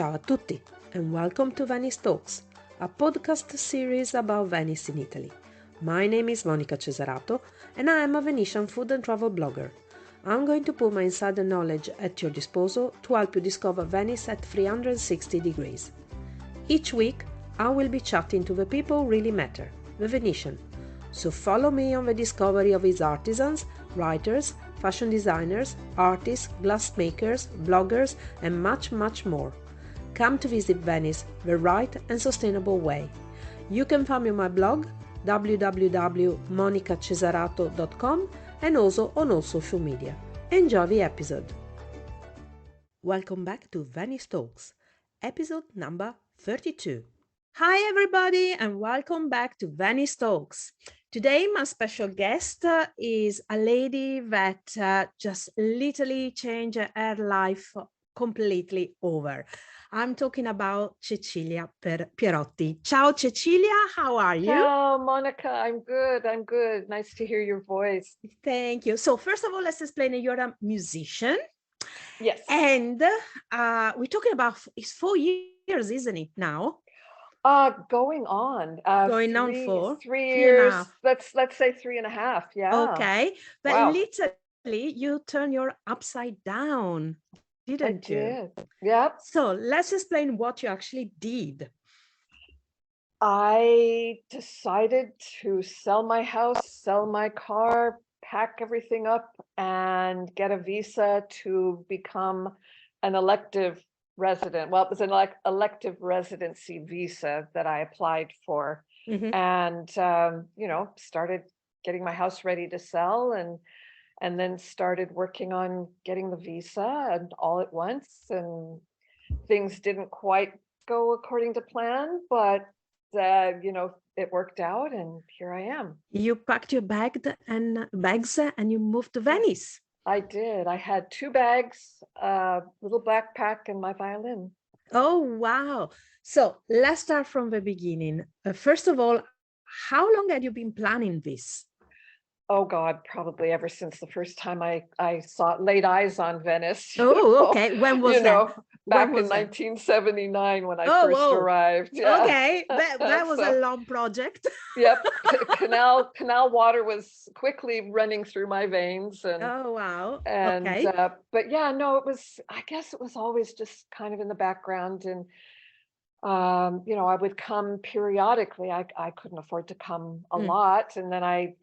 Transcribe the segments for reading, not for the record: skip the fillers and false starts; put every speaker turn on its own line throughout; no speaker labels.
Ciao a tutti and welcome to Venice Talks, a podcast series about Venice in Italy. My name is Monica Cesarato and I am a Venetian food and travel blogger. I'm going to put my insider knowledge at your disposal to help you discover Venice at 360 degrees. Each week, I will be chatting to the people who really matter, the Venetian. So follow me on the discovery of its artisans, writers, fashion designers, artists, glassmakers, bloggers, and much, much more. Come to visit Venice the right and sustainable way. You can find me on my blog www.monicacesarato.com and also on all social media. Enjoy the episode. Welcome back to Venice Talks, episode number 32. Hi everybody and welcome back to Venice Talks. Today my special guest is a lady that just literally changed her life completely over. I'm talking about Cecelia Pierotti. Ciao Cecelia, how are you?
Ciao, Monica. I'm good. Nice to hear your voice.
Thank you. So first of all, let's explain that you're a musician.
Yes.
And we're talking about, it's 4 years, isn't it now?
Going on.
Going on for
3 years. Let's say 3.5. Yeah.
Okay. But
wow.
literally you turn your upside down, didn't you?
I did. Yep.
So let's explain what you actually did.
I decided to sell my house, sell my car, pack everything up and get a visa to become an elective resident. Well, it was an elective residency visa that I applied for, and started getting my house ready to sell, and then started working on getting the visa, and all at once, and things didn't quite go according to plan, but it worked out, and here I am.
You packed your bags and you moved to Venice.
I did. I had 2 bags, a little backpack, and my violin.
Oh, wow. So let's start from the beginning. First of all, how long had you been planning this?
Oh God, probably ever since the first time I laid eyes on Venice.
Oh, okay. When was that?
Back in 1979 when I first arrived.
Yeah. Okay, that was a long project.
Yep, canal water was quickly running through my veins, and
oh wow.
And
okay.
But yeah, no, I guess it was always just kind of in the background, and I would come periodically. I couldn't afford to come a lot, and then I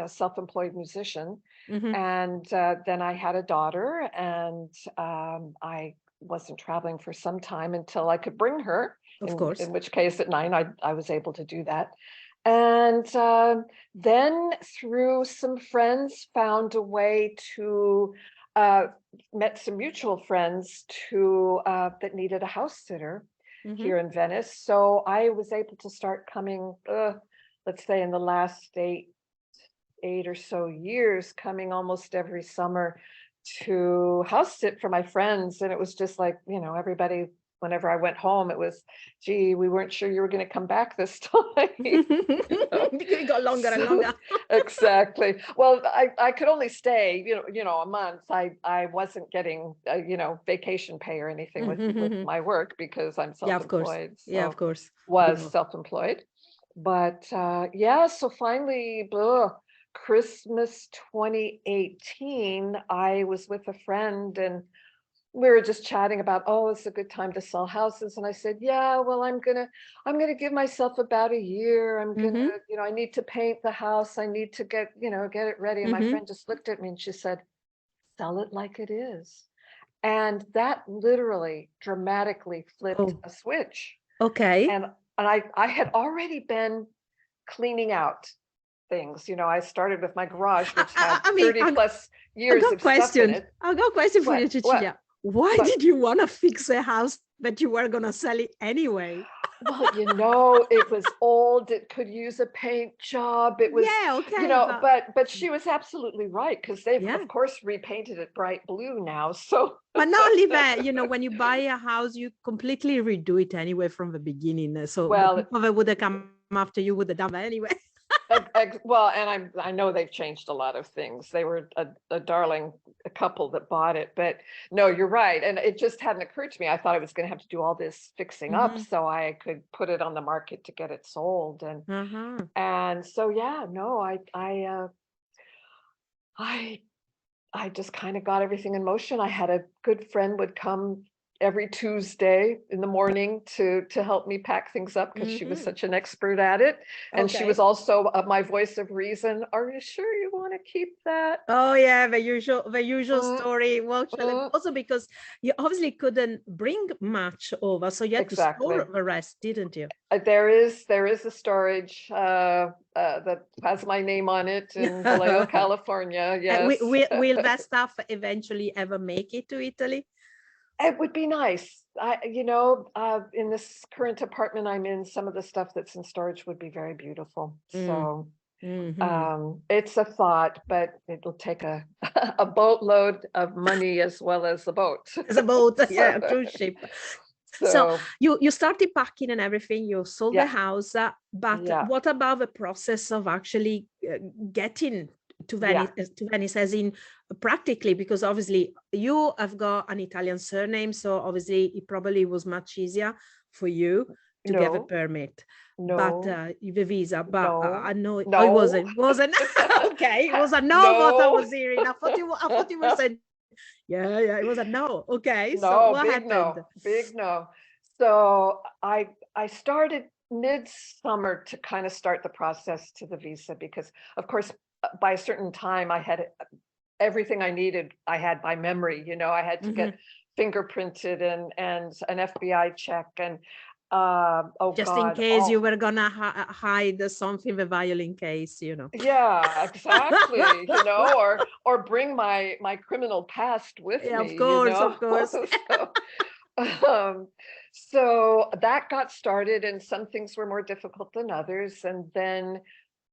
self-employed musician, and then I had a daughter, and I wasn't traveling for some time until I could bring her.
Of course.
In which case, at 9, I was able to do that, and then through some friends, found a way to met some mutual friends that needed a house sitter here in Venice. So I was able to start coming, let's say in the last 8 or so years, coming almost every summer to house sit for my friends. And it was just like, everybody, whenever I went home, it was, gee, we weren't sure you were going to come back this time.
It got longer and longer.
Exactly. Well, I could only stay, a month. I wasn't getting, vacation pay or anything with my work because I'm self-employed.
Yeah, of course.
Was self-employed. But so finally, Christmas 2018, I was with a friend, and we were just chatting about, it's a good time to sell houses. And I said, yeah, well, I'm gonna give myself about a year. I'm gonna, I need to paint the house. I need to get it ready. And my friend just looked at me and she said, sell it like it is. And that literally dramatically flipped a switch.
Okay.
And I had already been cleaning out things. I started with my garage, which had 30 plus years of stuff in it.
I've got a question for you, Cecelia. Why did you want to fix a house that you were going to sell it anyway?
Well, it was old. It could use a paint job. It was, but she was absolutely right, because they've, of course, repainted it bright blue now. So,
but not only that, when you buy a house, you completely redo it anyway from the beginning. So, well, the people that would have come after you would have done that anyway.
Well, and I know they've changed a lot of things. They were a darling couple that bought it, but no, you're right. And it just hadn't occurred to me. I thought I was going to have to do all this fixing up so I could put it on the market to get it sold. And so, yeah, no, I just kind of got everything in motion. I had a good friend would come every Tuesday in the morning to help me pack things up because she was such an expert at it. And she was also my voice of reason. Are you sure you want to keep that?
Oh yeah, the usual story. Well, also because you obviously couldn't bring much over, so you had to store the rest, didn't you?
There is a storage that has my name on it in Vallejo, California. Yes.
Will that stuff eventually ever make it to Italy?
It would be nice. In this current apartment I'm in, some of the stuff that's in storage would be very beautiful. So it's a thought, but it'll take a boatload of money as well as a boat.
As a boat, yeah, a cruise ship. So you started packing and everything, you sold the house, but what about the process of actually getting to Venice, as in practically, because obviously you have got an Italian surname, so obviously it probably was much easier for you to get a permit. But the visa, but I know it wasn't okay, it was a no. What I was hearing, I thought you were saying it was a no. Okay, so what happened?
Big no. So I started midsummer to kind of start the process to the visa, because of course by a certain time I had everything I needed. I had by memory, I had to get fingerprinted and an FBI check and
just in case you were gonna hide something, the violin case,
Yeah, exactly. Or bring my criminal past with me.
Of course.
So that got started, and some things were more difficult than others. And then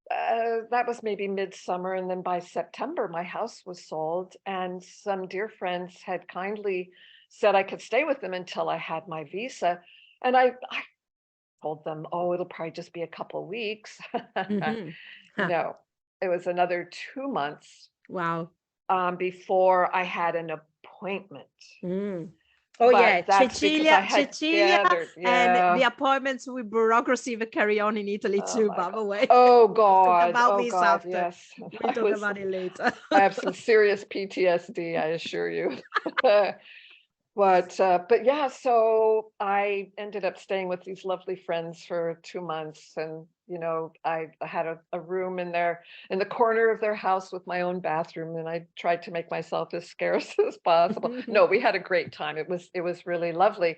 that was maybe midsummer, and then by September my house was sold, and some dear friends had kindly said I could stay with them until I had my visa. And I told them, it'll probably just be a couple of weeks. No, it was another 2 months.
Wow.
Before I had an appointment.
Cecelia, and the appointments with bureaucracy that carry on in Italy too, by the way.
Oh God.
We'll talk about this after.
Yes.
We'll talk about it later.
I have some serious PTSD, I assure you. But yeah, so I ended up staying with these lovely friends for 2 months, and I had a room in the corner of their house with my own bathroom, and I tried to make myself as scarce as possible. No, we had a great time. It was really lovely,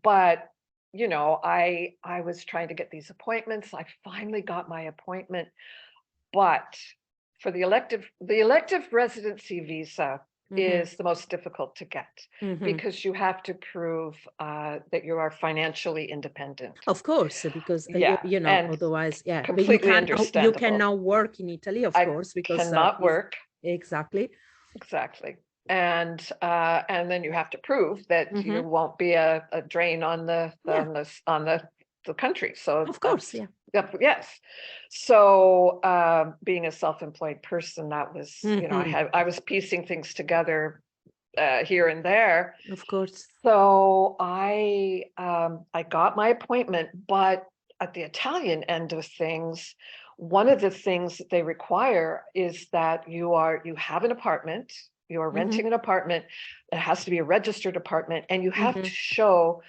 but I was trying to get these appointments. I finally got my appointment, but for the elective residency visa is the most difficult to get, because you have to prove that you are financially independent.
Of course, because otherwise,
completely understandable.
You cannot work in Italy, of course, because
cannot work.
Exactly.
And then you have to prove that you won't be a drain on the country. So
of course,
yes. So being a self-employed person, that was I was piecing things together here and there.
Of course.
So I got my appointment, but at the Italian end of things, one of the things that they require is that you have an apartment. You are renting an apartment. It has to be a registered apartment, and you have to show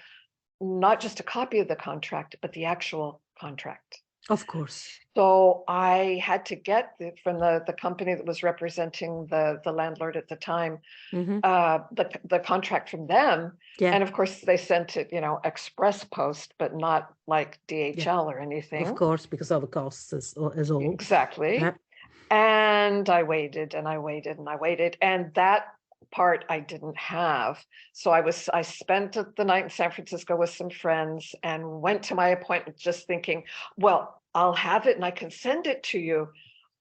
not just a copy of the contract, but the actual contract.
Of course.
So I had to get from the company that was representing the landlord at the time, the contract from them. Yeah. And of course they sent it, express post, but not like DHL or anything.
Of course, because of the costs as all.
Exactly. Yeah. And I waited and I waited and I waited. And that part I didn't have. So I spent the night in San Francisco with some friends and went to my appointment just thinking, well, I'll have it and I can send it to you.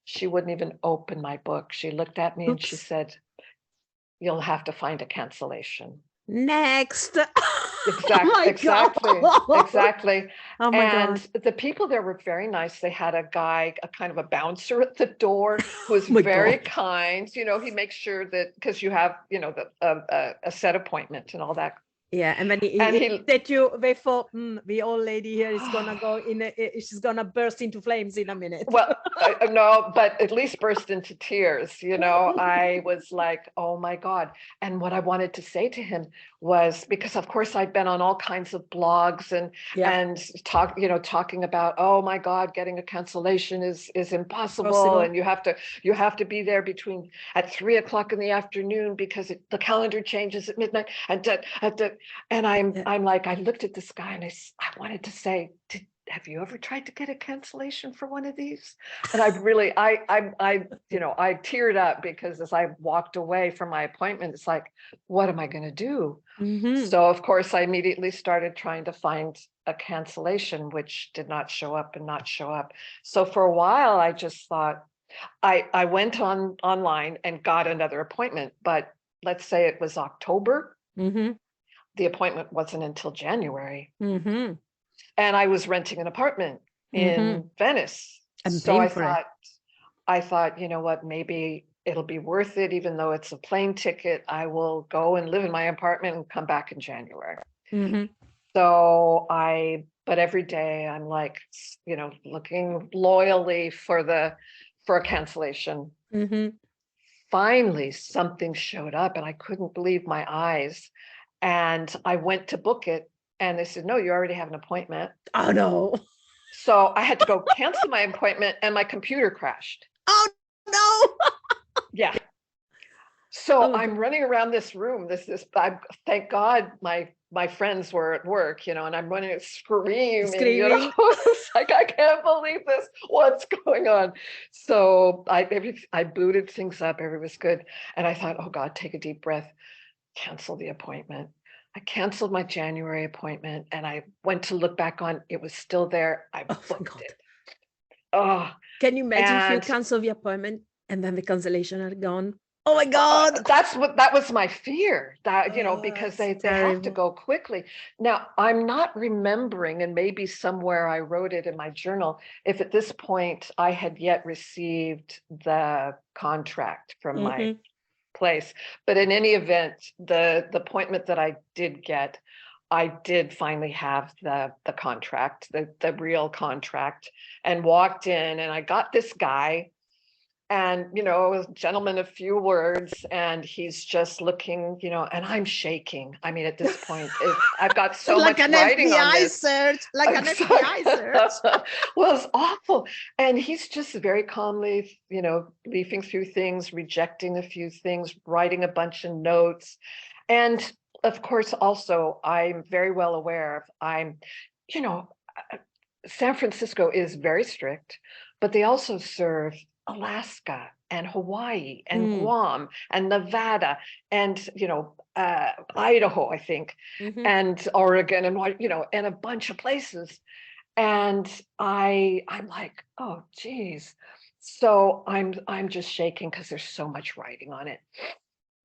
She wouldn't even open my book. She looked at me and she said, you'll have to find a cancellation.
Next.
Exactly.
Oh my
And
God.
the people there were very nice. They had a guy, a kind of a bouncer at the door who was
Oh my
very
God.
kind. He makes sure that because you have, a set appointment and all that.
Yeah, and then
And
he
he,
that you they thought the old lady here is gonna go she's gonna burst into flames in a minute.
well, no, but at least burst into tears. I was like, oh my God. And what I wanted to say to him was, because of course I'd been on all kinds of blogs
Yeah,
and talking about, oh my God, getting a cancellation is impossible.
possible.
And you have to be there at 3 o'clock in the afternoon because the calendar changes at midnight. And
Yeah.
I'm like, I looked at this guy and I wanted to say, have you ever tried to get a cancellation for one of these? And I teared up because as I walked away from my appointment, it's like, what am I going to do?
Mm-hmm.
So of course I immediately started trying to find a cancellation, which did not show up and not show up. So for a while, I just thought, I went online and got another appointment, but let's say it was October,
Mm-hmm.
the appointment wasn't until January.
Mm-hmm.
And I was renting an apartment
Mm-hmm.
in Venice.
I'm
So
paying for it.
I thought, you know what, maybe it'll be worth it, even though it's a plane ticket. I will go and live in my apartment and come back in January.
Mm-hmm.
But every day I'm like, looking loyally for a cancellation.
Mm-hmm.
Finally, something showed up and I couldn't believe my eyes. And I went to book it and they said, no, you already have an appointment.
Oh no.
So I had to go cancel my appointment and my computer crashed.
Oh no.
Yeah. So
Oh my
I'm
God.
running around this room. Thank God my friends were at work, and I'm running screaming,
Screaming.
It's like, I can't believe this. What's going on? So I booted things up. Everything was good. And I thought, oh God, take a deep breath, cancel the appointment. I canceled my January appointment and I went to look back on, it was still there. I
Oh my
booked
God.
it. Oh,
Can you imagine if you
and
cancel the appointment and then the cancellation are gone? Oh my God.
that was my fear, that
Oh,
because
it's
they have to
terrible.
go quickly. Now I'm not remembering, and maybe somewhere I wrote it in my journal, if at this point I had yet received the contract from my
Mm-hmm.
place. But in any event, the appointment that I did get, I did finally have the contract, the real contract, and walked in and I got this guy, and a gentleman of few words, and he's just looking, and I'm shaking. I mean, at this point I've got so
Like
much
an
writing on
FBI
this.
search, like an FBI search.
Well, it's awful. And he's just very calmly, leafing through things, rejecting a few things, writing a bunch of notes. And of course, also, I'm very well aware you know, San Francisco is very strict, but they also serve Alaska and Hawaii and
Mm.
Guam and Nevada and Idaho, I think,
Mm-hmm.
and Oregon and and a bunch of places. And I'm like, oh geez. So I'm just shaking because there's so much writing on it.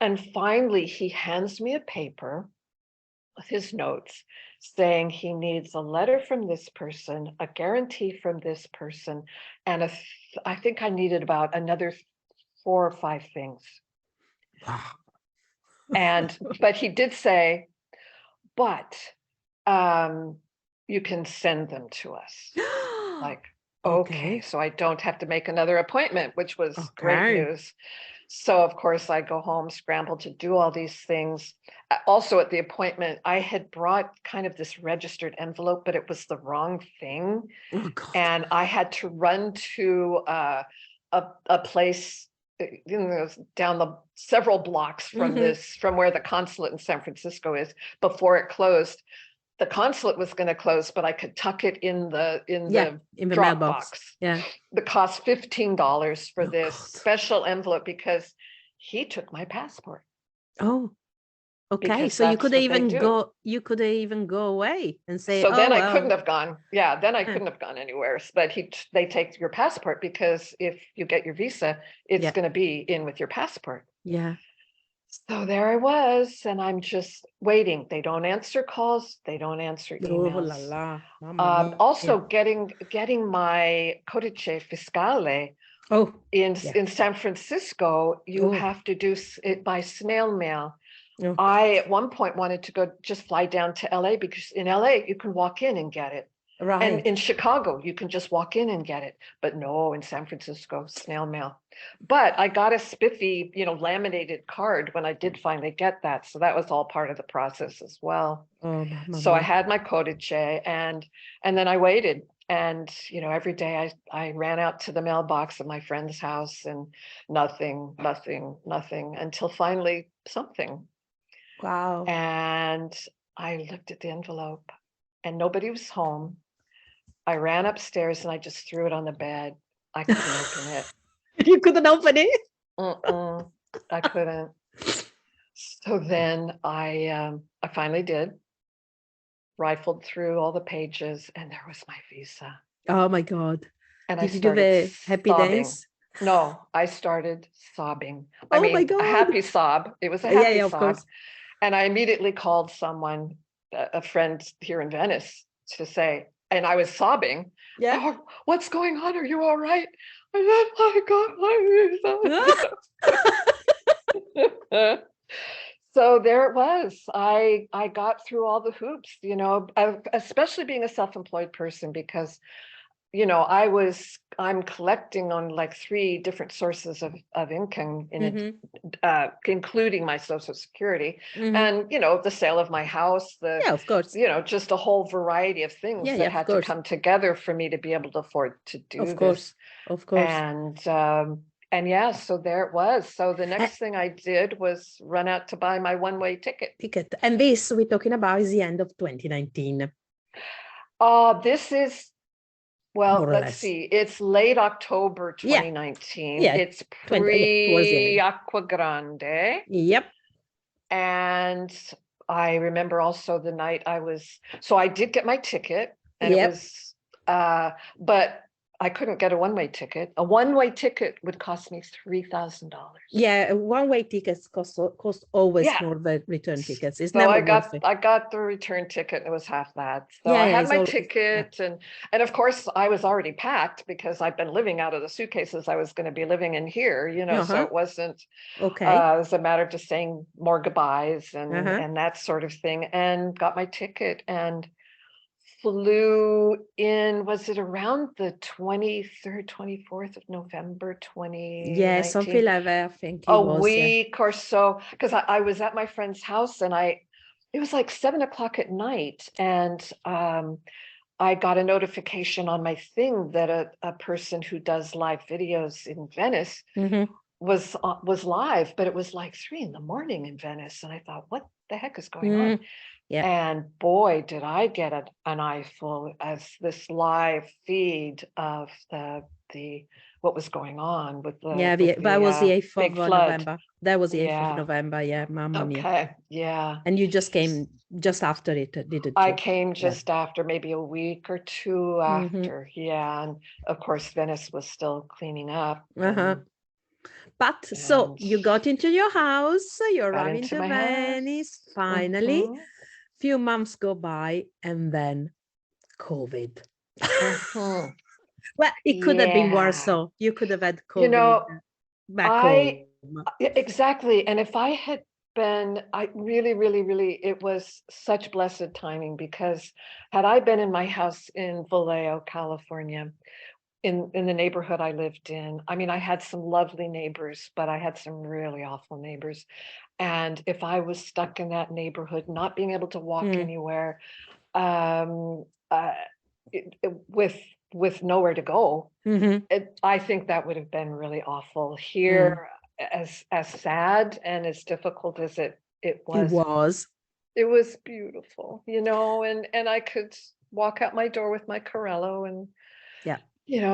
And finally he hands me a paper with his notes saying he needs a letter from this person, a guarantee from this person, and I think I needed about another 4 or 5 things.
Wow.
But he did say, but you can send them to us. Like, okay,
Okay.
so I don't have to make another appointment, which was great
Okay.
news. So of course I go home, scramble to do all these things. Also at the appointment, I had brought kind of this registered envelope, but it was the wrong thing.
Oh God.
And I had to run to a place down the several blocks from
Mm-hmm.
from where the consulate in San Francisco is before it closed. The consulate was going to close, but I could tuck it in
Yeah,
the
in the
drop
mailbox.
box.
Yeah.
It cost $15 for
Oh
this
God.
special envelope because he took my passport,
Oh, okay.
because
So you
that's
could
what they
even
do.
go. You could even go away and say,
So
"Oh
then I couldn't
well."
have gone. Yeah, then I
Yeah.
couldn't have gone anywhere. But they take your passport because if you get your visa, it's
Yeah.
going to be in with your passport.
Yeah.
So there I was, and I'm just waiting. They don't answer calls. They don't answer
Oh la
emails.
la, mamma
Also,
mia.
getting my codice fiscale
Oh,
in
yeah.
San Francisco, you
Oh,
have to do it by snail mail.
oh
I
God.
at one point wanted to go just fly down to LA, because in LA you can walk in and get it. And
Right.
in Chicago, you can just walk in and get it. But no, in San Francisco, snail mail. But I got a spiffy, laminated card when I did finally get that. So that was all part of the process as well.
Oh, mamma
So I
mia.
had my codice, and then I waited. And every day I ran out to the mailbox of my friend's house, and nothing, nothing, nothing, until finally something.
Wow.
And I looked at the envelope and nobody was home. I ran upstairs and I just threw it on the bed. I couldn't open it.
You couldn't open it?
I couldn't. So then I finally did. Rifled through all the pages, and there was my visa.
Oh my God.
And I
Did you do
started
the happy
sobbing.
dance?
No, I started sobbing. I
Oh my
mean, a
God.
happy sob. It was a
Yeah,
happy
yeah, of
sob.
course.
And I immediately called someone, a friend here in Venice, to say, and I was sobbing,
Yeah.
"Oh, what's going on? Are you all right?" I said, "I got my visa." So there it was. I got through all the hoops, especially being a self-employed person, because I'm collecting on like 3 different sources of income,
Mm-hmm.
including my Social Security,
Mm-hmm.
and the sale of my house,
Yeah, of course.
just a whole variety of things
Yeah,
that
yeah, of
had to
course.
come together for me to be able to afford to do
Of
this.
course. Of course.
And yeah, so there it was. So the
Uh,
next thing I did was run out to buy my one-way ticket.
ticket. And this we're talking about is the end of 2019,
This is Well,
more or
let's
less.
see. It's late October
Yeah.
2019.
Yeah.
It's
20, yeah, towards the end.
pre-Aqua Grande.
Yep.
And I remember also the night so I did get my ticket, and it
Yep.
was, but I couldn't get a one-way ticket. A one-way ticket would cost me $3,000.
Yeah. One-way tickets cost always
Yeah.
more than return tickets. It's
So
never
I
worth
got
it.
I got the return ticket, and it was half that. So
Yeah,
I
yeah,
had
it's
my
always, yeah.
ticket, and of course I was already packed, because I've been living out of the suitcases I was going to be living in here, so
Uh-huh.
it wasn't
Okay.
it was a matter of just saying more goodbyes and
Uh-huh.
that sort of thing, and got my ticket and flew in. Was it around the 23rd, 24th of November
Yeah, something
2019?
like that, I think it
A
was, yeah.
week or so, because I was at my friend's house, and it was like 7 o'clock at night, and I got a notification on my thing that a person who does live videos in Venice
Mm-hmm.
was live, but it was like 3 in the morning in Venice, and I thought, what the heck is going on?
Yeah.
And boy, did I get an eyeful as this live feed of the what was going on with
Yeah,
the
that was the 8th
big
of
flood.
November. That was the 8th of
Yeah.
November, yeah, mamma mia.
Okay. Yeah.
And you just came just after it, didn't
I
you?
came
Yeah.
just after, maybe a week or two
Mm-hmm.
after. Yeah. And of course, Venice was still cleaning up,
Uh-huh. But so
and
you got into your house, you
got
arrived
into
into
my house.
Venice, finally.
Mhm.
Few months go by, and then COVID.
Mhm.
Well, it could have been worse,
Yeah.
so you could have had
You
COVID
know,
back home.
I exactly. And if I had I really, really, really, it was such blessed timing, because had I been in my house in Vallejo, California, in the neighborhood I lived in, I mean, I had some lovely neighbors, but I had some really awful neighbors. And if I was stuck in that neighborhood, not being able to walk
Mm.
anywhere, um, uh, with nowhere to go,
Mm-hmm.
I think that would have been really awful.
Mm.
Here, as sad and as difficult as it
It
was,
was.
it was beautiful, and I could walk out my door with my Corello and,
Yeah.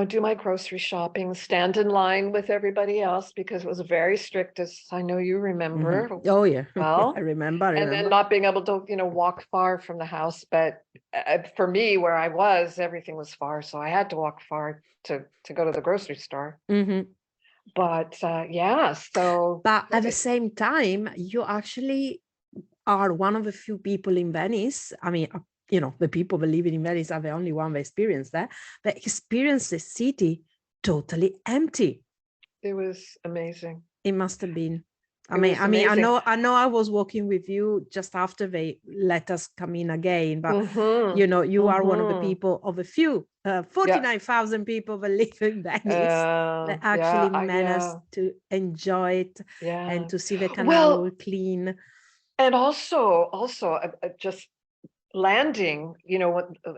do my grocery shopping, stand in line with everybody else, because it was very strict, as I know you remember
Mm-hmm. Oh, yeah. I
well.
remember, I
And then
remember.
not being able to, walk far from the house. But for me, where I was, everything was far. So I had to walk far to go to the grocery store.
Mm-hmm.
But yeah, so
But at the same time, you actually are one of the few people in Venice. I mean, the people that live in Venice are the only one that experience that, but experience the city totally empty.
it was amazing.
It must have been. I
It
mean,
was amazing.
I know I was walking with you just after they let us come in again, but
Mm-hmm.
you are one of the
Mm-hmm.
people of a few,
Yeah.
49,000 people that live in Venice that actually managed
Yeah.
to enjoy it and
Yeah.
to see the canal all
Well,
clean.
and also just landing,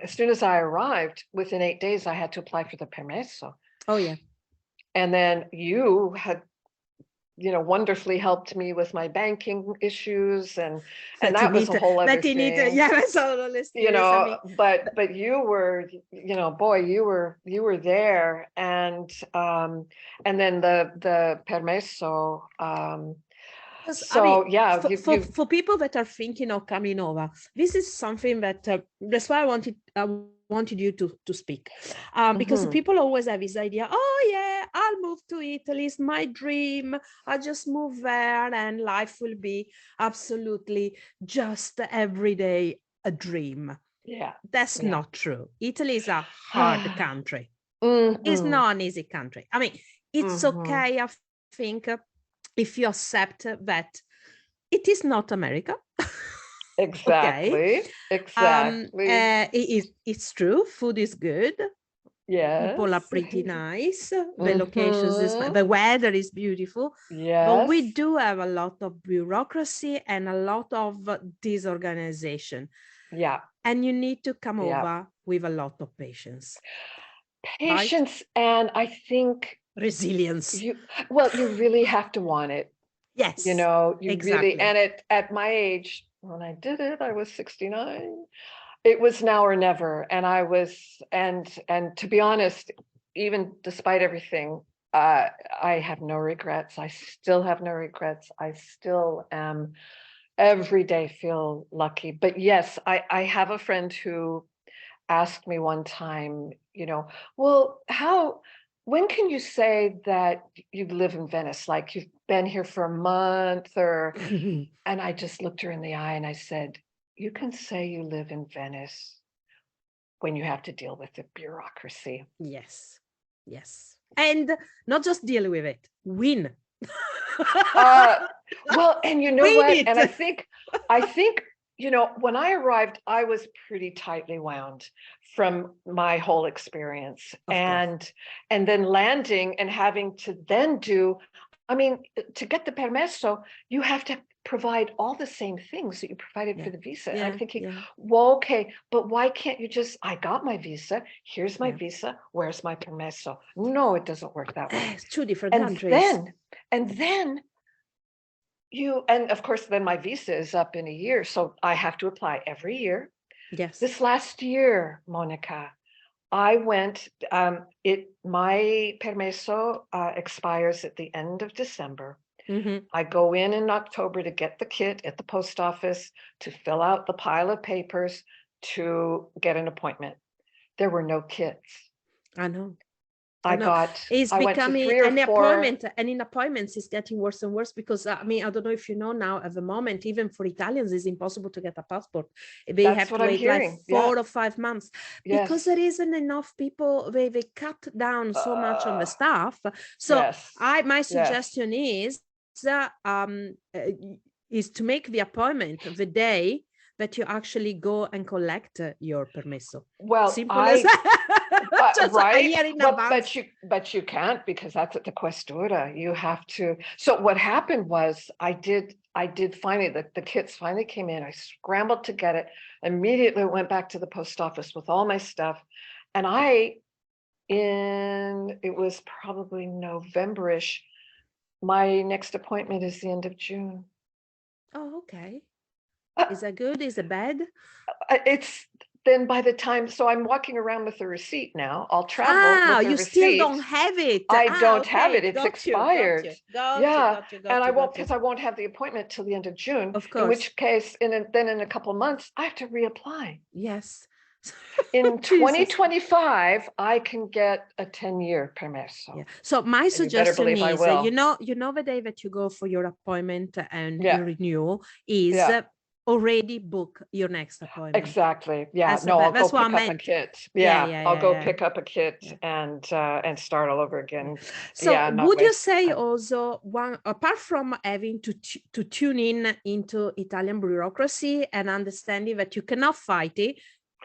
as soon as I arrived, within 8 days, I had to apply for the permesso.
Oh yeah.
And then you had, wonderfully helped me with my banking issues, and
That you
that was
need
a whole other
that you need
thing.
yeah, that's all experience. I mean,
But you were, boy, you were there, and then the permesso,
because I mean,
so yeah, you
for people that are thinking of coming over, this is something that that's why I wanted you to speak, because
mhm.
people always have this idea. Oh yeah, I'll move to Italy. It's my dream. I just move there, and life will be absolutely just every day a dream.
Yeah,
That's
yeah.
not true. Italy is a hard country. It's
Mhm,
not an easy country. I mean, it's
mhm.
okay, I think, if you accept that it is not America. Okay.
Exactly, exactly.
It's true. Food is good. People are
Yes.
pretty nice. The locations is
Mhm.
the weather is beautiful. But we
Yes.
do have a lot of bureaucracy and a lot of disorganization.
Yeah,
And you need to come
yeah.
over with a lot of patience, right?
Patience, and I think
Resilience.
you really have to want it.
Yes,
You really,
exactly.
and at my age, when I did it, I was 69. It was now or never. And I was, and to be honest, even despite everything, I have no regrets. I still have no regrets. I still am every day feel lucky. But yes, I have a friend who asked me one time, well, when can you say that you live in Venice? Like you've been here for a month and I just looked her in the eye and I said, you can say you live in Venice when you have to deal with the bureaucracy.
Yes, yes. And not just deal with it, win.
Uh, well, and you know
Win
what? And
it.
I think, when I arrived, I was pretty tightly wound from my whole experience.
Of course.
And then landing and having to then I mean, to get the permesso, you have to provide all the same things that you provided for
Yeah.
the visa. And I'm
Yeah.
thinking,
Yeah.
well, okay, but why can't you I got my visa, here's my
Yeah.
visa, where's my permesso? No, it doesn't work that way.
It's two different
And
countries.
then, and then and of course, then my visa is up in a year. So I have to apply every year.
Yes.
This last year, Monica, I went, my permesso expires at the end of December.
Mm-hmm.
I go in October to get the kit at the post office, to fill out the pile of papers, to get an appointment. There were no kits.
I know. I
I
know.
got,
It's
I went to
becoming
3 or 4.
and in appointments it's getting worse and worse because I mean, I don't know if you know now at the moment, even for Italians, it's impossible to get a passport. They
That's
have
what
to
I'm
wait like
hearing. Yeah.
4 or 5 months because there
Yes.
isn't enough people. They cut down so much on the
Uh,
staff. So
yes.
my
Yes.
suggestion uh, um, uh, is to make the appointment the day that you actually go and collect your permesso.
Well,
Simple as just a
right.
year in
Well,
advance.
but you can't, because that's at the questura. You have to. So what happened was I did finally, the kits finally came in. I scrambled to get it. Immediately went back to the post office with all my stuff. And it was probably November-ish. My next appointment is the end of June.
Oh, okay.
Uh,
Is that good? Is it bad?
It's then by the time, so I'm walking around with a receipt now. I'll travel
Ah,
with a
you still
receipt.
don't have it.
I
Ah,
don't have it.
okay.
It's
Got you, got
expired.
you, got you,
Yeah.
got you,
And
got you, got you.
because I won't have the appointment till the end of June,
Of
in
course.
which case, then in a couple months, I have to reapply.
Yes.
In
Jesus.
2025, I can get a 10-year permesso.
Yeah. So my
And you better
suggestion
believe I
is,
will.
you know, the day that you go for your appointment and
Yeah.
your renewal is
Yeah.
already book your next appointment.
Exactly. Yeah.
That's,
No, I'll
that's
go
what I
pick up a
meant.
kit.
Yeah,
Yeah.
yeah,
I'll
yeah,
go
yeah.
pick up a kit
Yeah.
and start all over again.
So
Yeah. Not
would you
waste
say
time.
also, one, apart from having to tune in into Italian bureaucracy and understanding that you cannot fight it,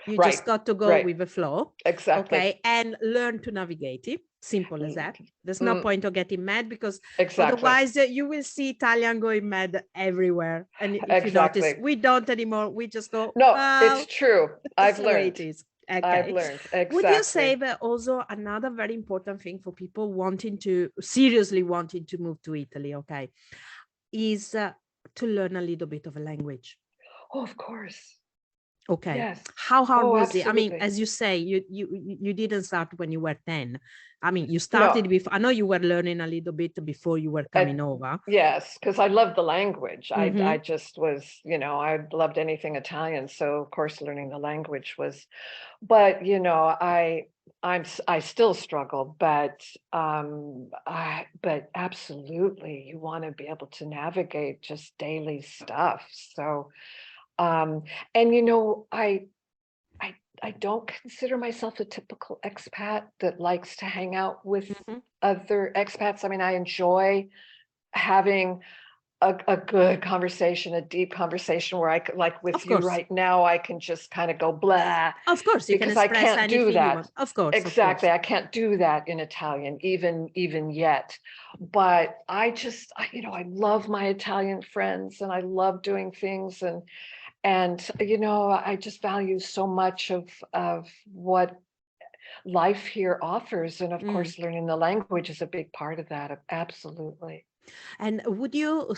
you
Right.
just got to go
Right.
with the flow,
Exactly.
okay, and learn to navigate it. Simple as that. There's no point of getting mad, because
Exactly.
otherwise you will see Italian going mad everywhere. And if you
Exactly.
notice, we don't anymore. We just go,
No,
well,
it's true.
that's
I've
the way it
learned.
is.
I've
Okay.
learned.
Would you say
Exactly.
that also another very important thing for people seriously wanting to move to Italy, okay, is to learn a little bit of a language?
Oh, of course.
Okay.
Yes.
How hard
Oh,
was it? I mean,
absolutely.
as you say, you didn't start when you were 10. I mean, you
No.
started before. I know you were learning a little bit before you were coming over.
Yes, because I love the language. I
Mhm.
just was, I loved anything Italian. So of course learning the language was, but I still struggle, but absolutely you want to be able to navigate just daily stuff. So um and I don't consider myself a typical expat that likes to hang out with
Mhm.
other expats. I mean, I enjoy having a good conversation, a deep conversation where I could, like with
Of
you
course.
right now, I can just kind of go blah,
Of course, you can
because I
express
can't do
anything you
that.
want. Of course, of
Exactly.
course.
I can't do that in Italian, even yet. But I love my Italian friends and I love doing things and I just value so much of what life here offers. And of
Mm.
course, learning the language is a big part of that. Absolutely.
And would you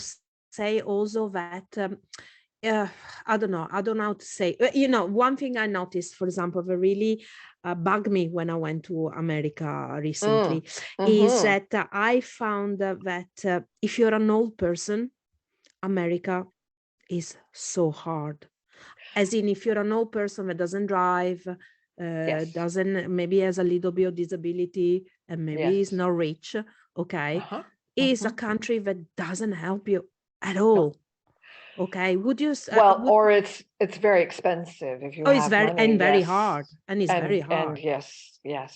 say also that uh, I don't know how to say. One thing I noticed, for example, that really bugged me when I went to America
Mm.
recently, is
Hmm.
that I found that if you're an old person, America is so hard. As in, if you're an old person that doesn't drive,
Yes.
doesn't, maybe has a little bit of disability, and maybe is
Yes.
not rich, okay,
Uh-huh.
is a
Hmm.
country that doesn't help you at
No.
all. Okay, would you
Well,
would
or it's very expensive if you
oh, it's
have
very
money.
very
Yes.
hard, and it's very
And
hard.
yes, yes.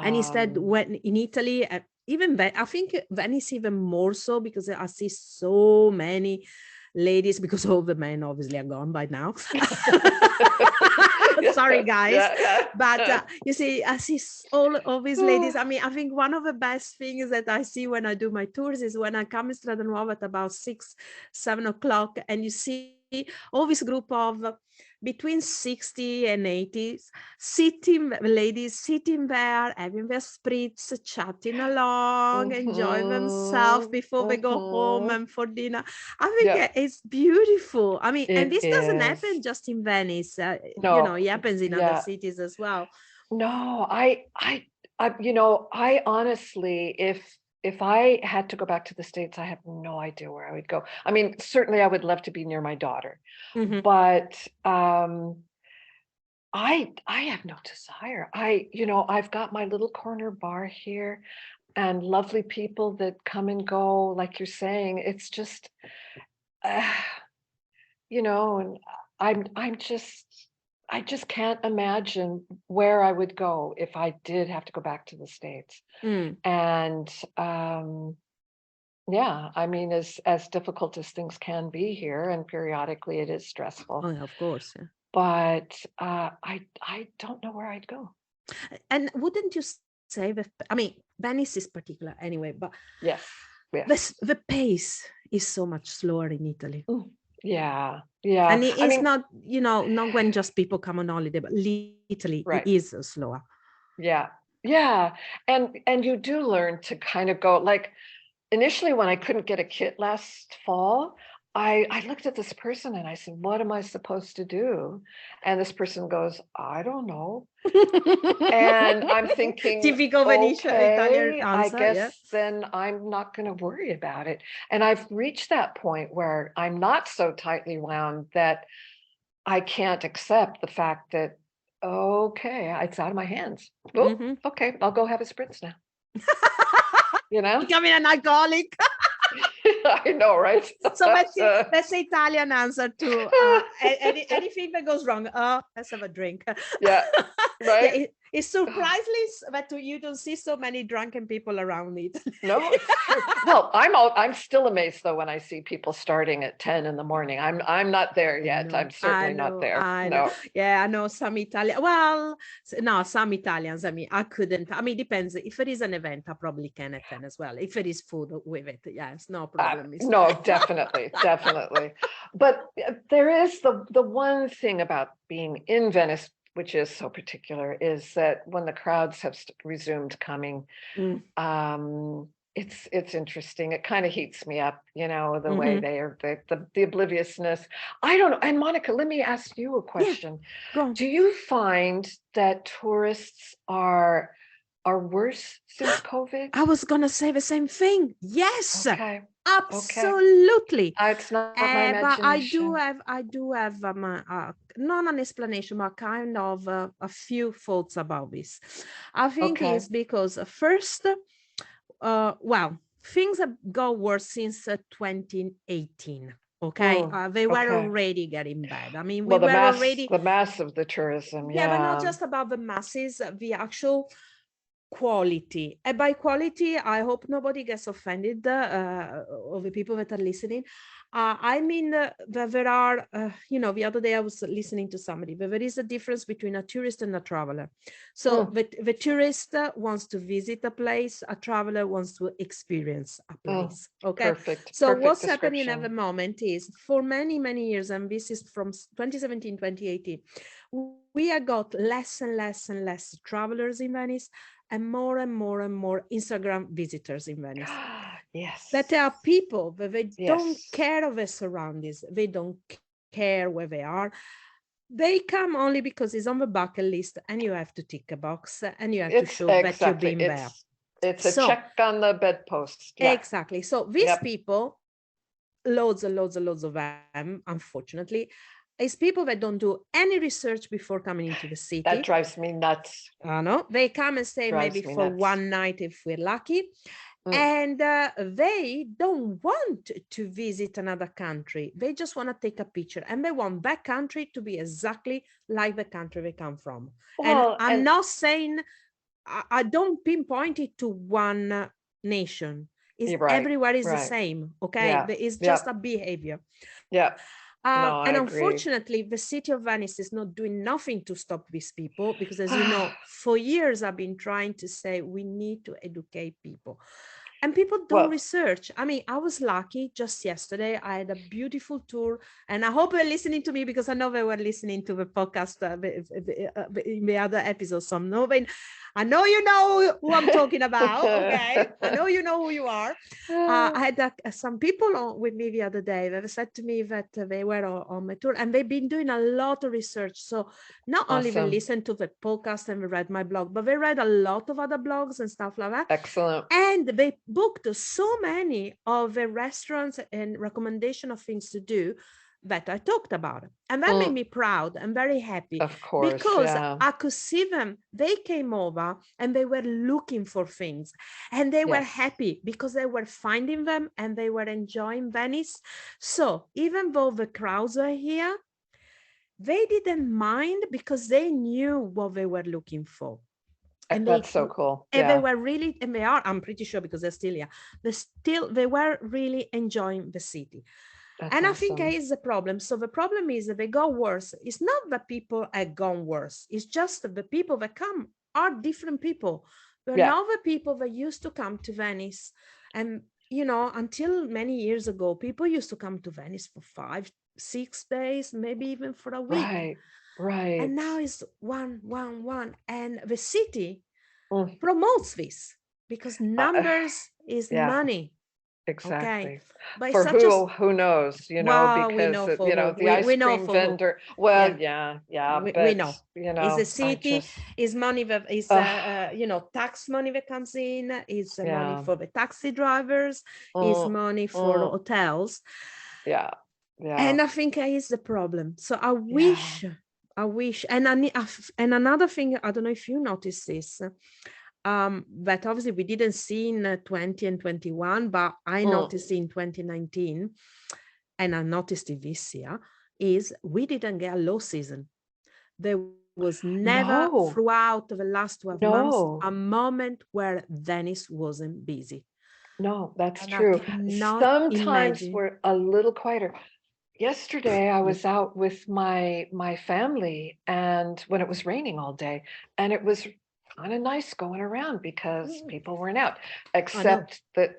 And instead,
Um,
when in Italy, even I think Venice even more so, because I see so many ladies, because all the men obviously are gone by now.
yeah,
Sorry, guys,
yeah,
but
yeah.
you see, I see all of these ladies. I mean, I think one of the best things that I see when I do my tours is when I come in Strada Nuova at about 6, 7 o'clock, and you see all this group of between 60 and 80 ladies sitting there, having their spritz, chatting along, enjoying themselves
Hmm.
before they go home
Hmm.
and for dinner. I think
Yeah,
it's beautiful. I mean, and
it
this doesn't happen
is.
just in Venice.
No,
It happens in other
yeah.
cities as well.
No, I honestly, if I had to go back to the States, I have no idea where I would go. I mean, certainly I would love to be near my daughter,
Mhm.
but I have no desire. I've got my little corner bar here and lovely people that come and go, like you're saying. It's just uh, and I just can't imagine where I would go if I did have to go back to the States.
Mm.
And yeah, I mean, as difficult as things can be here, and periodically it is stressful,
Oh, yeah, of course. Yeah.
but I don't know where I'd go.
And wouldn't you say that? I mean, Venice is particular anyway, but
Yes, yes.
the pace is so much slower in Italy.
Mm, yeah, yeah.
And it
I
is
mean,
not, not when just people come on holiday, but literally it
right.
is slower.
Yeah. Yeah. And you do learn to kind of go like initially when I couldn't get a kit last fall, I looked at this person and I said, "What am I supposed to do?" And this person goes, "I don't know." And I'm thinking,
Typical Venetian Italian
okay, I
answer, yeah.
guess then I'm not going to worry about it. And I've reached that point where I'm not so tightly wound that I can't accept the fact that Okay, it's out of my hands. Oh,
Mhm.
okay, I'll go have a spritz now. You know?
Becoming an alcoholic.
I know, right?
So that's the Italian answer to anything that goes wrong. Let's have a drink.
Yeah,
Yeah,
right?
it's surprisingly that you don't see so many drunken people around it.
No, it's true. Well, I'm still amazed though when I see people starting at 10 in the morning. I'm not there yet. I'm certainly not there.
I know.
No.
Yeah, I know some Italian. Well, no, some Italians. I mean, I couldn't. I mean, depends. If it is an event, I probably can attend as well. If it is food with it, yes, no problem.
No, definitely, definitely. But there is the one thing about being in Venice, which is so particular, is that when the crowds have resumed coming,
Mm.
it's interesting. It kind of heats me up, you know, the way
Mhm.
they are, the obliviousness. I don't know. And Monica, let me ask you a
Yeah,
question.
go on.
Do you find that tourists are worse since COVID?
I was gonna say the same thing. Yes,
Okay. Okay.
absolutely.
It's not my
But
imagination.
I do have not an explanation, but kind of a few thoughts about this. I think
Okay.
it's because first, well, things have got worse since 2018. Okay, they were
Okay.
already getting bad. I mean, we
Well,
were already,
the mass of the tourism,
yeah, but not
yeah.
just about the masses, the actual quality. And by quality, I hope nobody gets offended of the people that are listening. I mean, that there are, the other day I was listening to somebody, but there is a difference between a tourist and a traveler. So
Mm,
the tourist wants to visit a place, a traveler wants to experience a
mm.
place. Okay.
Perfect,
So
perfect
what's happening at the
description.
moment is for many, many years, and this is from 2017, 2018, we have got less and less and less travelers in Venice and more and more and more Instagram visitors in Venice.
Yes.
That there are people that they don't
Yes.
care of their surroundings. They don't care where they are. They come only because it's on the bucket list and you have to tick a box and you have to
It's
show that you've
exactly.
been there.
It's a
So
check on the bedpost. Yeah.
exactly. So these
Yep.
people, loads and loads and loads of them, unfortunately, is people that don't do any research before coming into the
That
city.
drives me nuts.
No, they come and stay maybe
Drives me
for
nuts.
one night if we're lucky.
Mm.
And they don't want to visit another country. They just want to take a picture and they want that country to be exactly like the country they come from. And
Well,
I'm not saying, I don't pinpoint it to one nation. It's
you're right.
everywhere is the
Right.
same. Okay.
Yeah.
It's
Yeah.
just a behavior.
Yeah. No, I
And
agree.
unfortunately, the city of Venice is not doing nothing to stop these people because, as you know, for years I've been trying to say we need to educate people. And people don't
Well,
research. I mean, I was lucky just yesterday. I had a beautiful tour, and I hope they're listening to me because I know they were listening to the podcast in the other episodes. So I know you know who I'm talking about. Okay, I know you know who you are. I had some people with me the other day that said to me that they were on my tour and they've been doing a lot of research. So not only they
awesome.
listened to the podcast and they read my blog, but they read a lot of other blogs and stuff like that.
Excellent.
And they booked so many of the restaurants and recommendation of things to do that I talked about. And that made me proud and very happy.
Of course,
because
yeah.
I could see them. They came over and they were looking for things and they were happy because they were finding them and they were enjoying Venice. So even though the crowds are here, they didn't mind because they knew what they were looking for. And
that's so cool.
And they were really, and they are, I'm pretty sure because they're still here, they were really enjoying the city.
That's
and
awesome.
I think that is the problem. So the problem is that they go worse. It's not that people have gone worse. It's just that the people that come are different people. They're not the people that used to come to Venice. And, until many years ago, people used to come to Venice for 5-6 days, maybe even for a week.
Right. Right.
And now it's one. And the city promotes this because numbers is money.
Exactly.
Okay. But
for who knows,
well, we
because
know for who.
the ice
We know
cream
for who.
vendor. Well,
Yeah.
but
We know. Is the
I
city,
just
is money that is tax money that comes in, is money for the taxi drivers, is money for hotels.
yeah.
And I think that is the problem. So I wish I wish. And another thing, I don't know if you noticed this, that obviously we didn't see in 20 and 21, but I
Mm.
noticed in 2019, and I noticed it this year, is we didn't get a low season. There was never
No,
throughout the last 12 months
no,
a moment where Venice wasn't busy.
no, that's
And I
true.
cannot
Sometimes
imagine.
we're a little quieter. Yesterday, I was out with my family, and when it was raining all day, and it was kind of nice going around because
Mm,
people weren't out,
I know.
except that,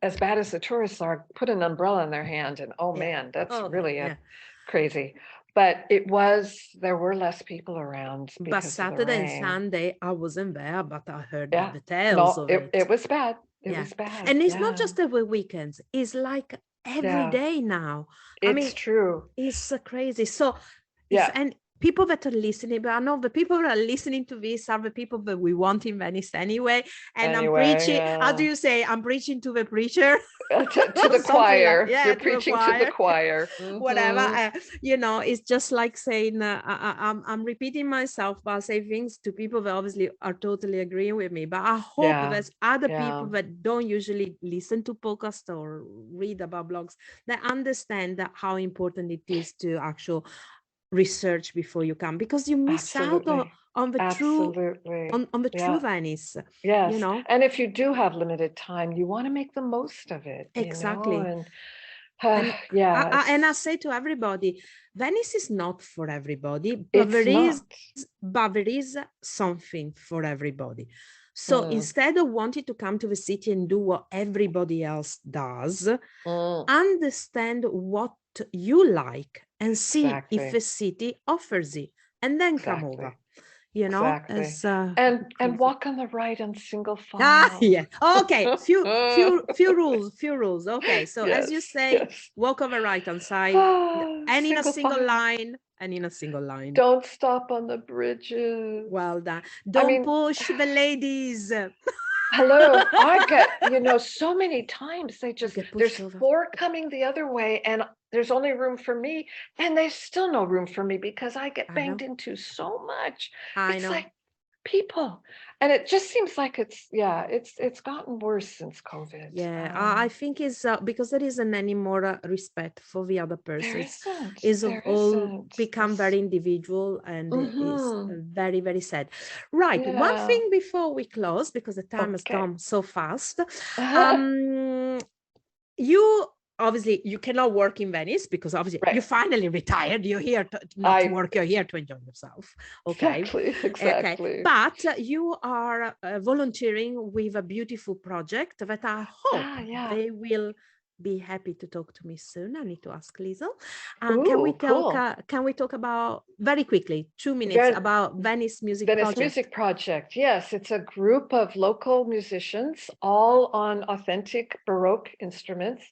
as bad as the tourists are, put an umbrella in their hand, and oh
Yeah.
man, that's
Oh,
really
yeah.
crazy. But there were less people around
But
because of the
Saturday and
rain.
Sunday, I wasn't there, but I heard
Yeah,
the tales
no,
of
it
it.
was bad. It
Yeah.
was bad.
And it's not
Yeah,
just the weekends, it's like every
yeah,
day now. I
it's
mean,
true.
it's crazy. So, if
Yeah,
and people that are listening, but I know the people that are listening to this are the people that we want in Venice anyway. And I'm
anyway,
preaching, how do
yeah.
you say? I'm preaching to the preacher.
To the
Something like,
choir.
yeah,
You're
to a
preaching to the
choir.
choir.
Whatever.
Hmm.
It's just like saying, I'm repeating myself, but I say things to people that obviously are totally agreeing with me. But I hope
Yeah,
there's other
yeah,
people that don't usually listen to podcasts or read about blogs that understand that how important it is to actually research before you come, because you miss out
absolutely.
on the true
Absolutely.
on the true
Yeah,
Venice, you
yes.
know.
And if you do have limited time, you want to make the most of it,
Exactly.
and
And
yeah,
I say to everybody, Venice is not for everybody,
it's not.
but there is something for everybody. So
Mm,
instead of wanting to come to the city and do what everybody else does,
mm,
understand what you like and see if
exactly.
a city offers it, and then come over.
Exactly. Exactly.
As
And
crazy.
walk on the right on single
Ah,
file.
yeah. Okay. Few rules. Okay. So as you
Yes,
say,
yes.
walk over right hand side, and in a
Single
single
file.
line, and in a single line.
Don't stop on the bridges.
Well done.
I
Don't
mean,
push the ladies.
hello, I get, so many times
You get
there's
pushed over.
four coming the other way and there's only room for me, and there's still no room for me because I get
I
banged
know.
into so much.
I
It's
know.
like people. And it just seems like it's gotten worse since COVID.
Yeah, I think it's because there isn't any more respect for the other
There
person.
isn't.
Is of
There
all
isn't.
become
This,
very individual, and it is
mm-hmm.
very, very sad. Right. One
Yeah.
thing before we close, because the time has
Okay.
gone so fast. Um, you obviously you cannot work in Venice because obviously you
Right.
finally retired. You're here not to
I
work. You're here to enjoy yourself. Okay.
exactly,
Okay,
exactly.
but you are volunteering with a beautiful project that I hope
Yeah.
they will be happy to talk to me soon. I need to ask Liesl.
Ooh, cool.
Can we talk about very quickly, 2 minutes,
Ven
about Venice Music
Venice
Project?
Music Project. Yes, it's a group of local musicians, all on authentic Baroque instruments,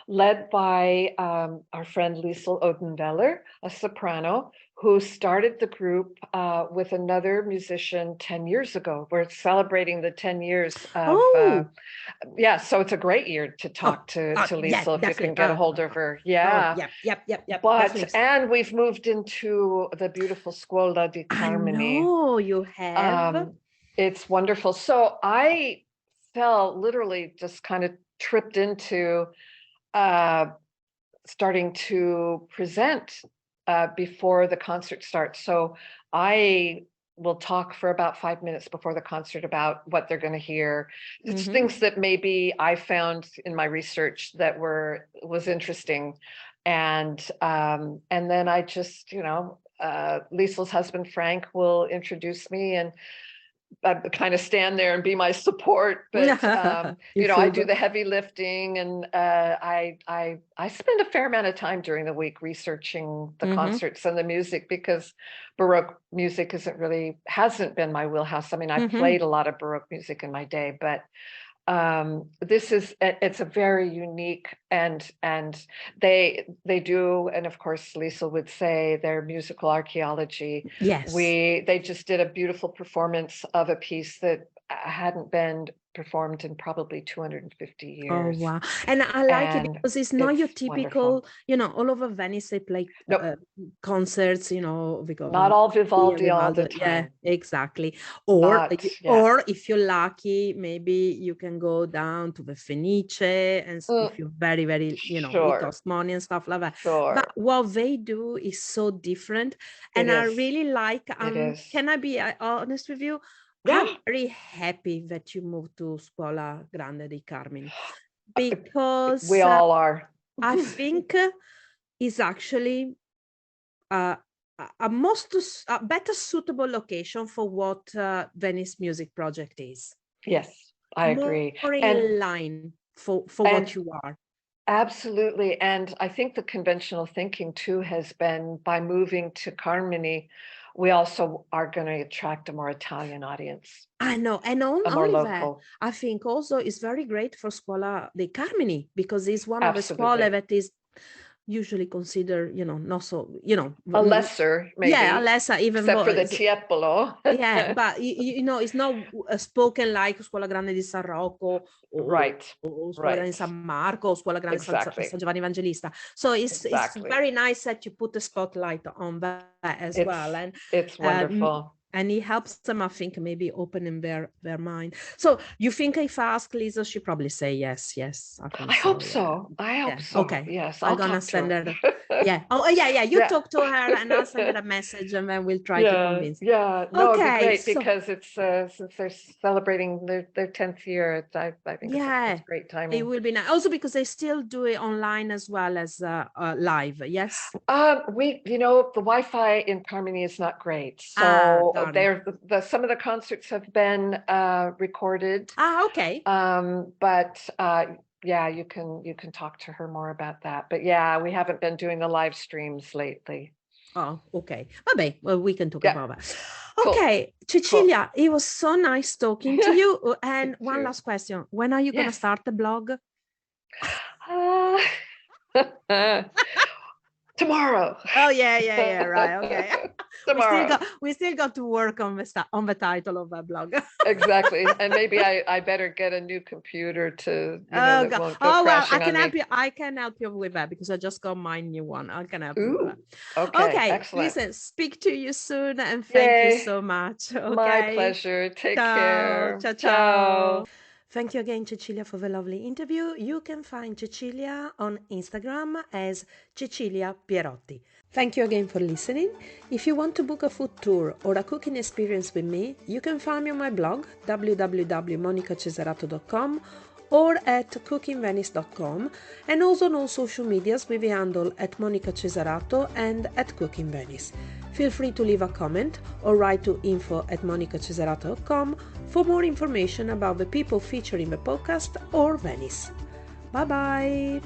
led by our friend Liesl Odenweller, a soprano, who started the group with another musician 10 years ago. We're celebrating the 10 years of
Oh,
yeah, so it's a great year to
oh,
talk to
yeah,
Liesl if you can
definitely.
get a hold of her.
Oh,
Yeah.
yep,
But
definitely.
and we've moved into the beautiful Scuola di
I
Carmine.
know you have.
Um, it's wonderful. So I fell literally just kind of tripped into uh, starting to present before the concert starts. So I will talk for about 5 minutes before the concert about what they're going to hear. It's
Mm-hmm.
things that maybe I found in my research that was interesting, and then I just Liesl's husband Frank will introduce me, and I kind of stand there and be my support, but
You
I
feel
do
the.
the heavy lifting, and I spend a fair amount of time during the week researching the
Mm-hmm.
concerts and the music, because Baroque music hasn't been my wheelhouse. I mean, I've
Mm-hmm.
played a lot of Baroque music in my day, but it's a very unique, and they do, and of course Liesl would say, their musical archaeology.
Yes.
They just did a beautiful performance of a piece that hadn't been performed in probably 250
Oh,
years.
wow. And I like it
And
because it's not your
it's wonderful.
typical, all over Venice, they play
Nope,
concerts, we got
not all
Monteverdi and
Vivaldi all the
Vivaldi. Yeah,
time.
exactly.
Not, yeah.
Or if you're lucky, maybe you can go down to the Fenice, and if you're very, very, it
Sure,
costs money and stuff like that. But
sure.
what they do is so different.
It
And I
is.
really like,
It is.
can I be honest with you?
Yeah.
I'm very happy that you moved to Scuola Grande di Carmine, because
We all are.
I think is actually a better suitable location for what Venice Music Project is.
Yes, I agree.
More in line for what you are.
Absolutely. And I think the conventional thinking too has been, by moving to Carmine, we also are going to attract a more Italian audience.
I know, and not
a more
only that,
local.
I think also it's very great for Scuola dei Carmini, because it's one of the
Absolutely.
scuole that is usually considered, not so,
a lesser, maybe.
Yeah, a lesser, even
except
more.
for the Tiepolo.
Yeah, but it's not spoken like Scuola Grande di San Rocco
Right.
or Scuola Grande di San Marco, or Scuola Grande
Exactly.
San Giovanni Evangelista. So it's very nice that you put the spotlight on that as well, and
it's wonderful.
And it helps them, I think, maybe opening their mind. So you think if I ask Lisa, she'd probably say yes. I think
I
so.
hope so. I hope so.
Okay.
Yes,
I'm gonna send her. Yeah. Oh, yeah. You talk to her, and I'll send her a message, and then we'll try to convince.
Yeah. No, it'd be
Okay,
great, because it's since they're celebrating their 10th year. I think it's a great timing.
It will be nice. Also because they still do it online as well as live. Yes.
The Wi-Fi in Carmine is not great, so some of the concerts have been recorded.
Okay.
But yeah, you can talk to her more about that. But yeah, we haven't been doing the live streams lately.
Oh, okay. Well, we can talk about that.
Cool.
Okay, Cecelia, it was so nice talking to you. And one last question: when are you going to start the blog?
Tomorrow.
Oh yeah, right. Okay.
Tomorrow.
We still got to work on the title of that blog.
Exactly. And maybe I better get a new computer to
that
won't go crashing on me.
I can help you with that, because I just got my new one. I can help you with that.
Okay, excellent.
Listen, speak to you soon, and thank you so much. Okay.
My pleasure. Take care.
Ciao. Thank you again, Cecelia, for the lovely interview. You can find Cecelia on Instagram as Cecelia Pierotti. Thank you again for listening. If you want to book a food tour or a cooking experience with me, you can find me on my blog, www.monicacesarato.com, or at cookingvenice.com, and also on all social medias with the handle at Monica Cesarato and at cookingvenice. Feel free to leave a comment or write to info@monicacesarato.com for more information about the people featured in the podcast or Venice. Bye bye!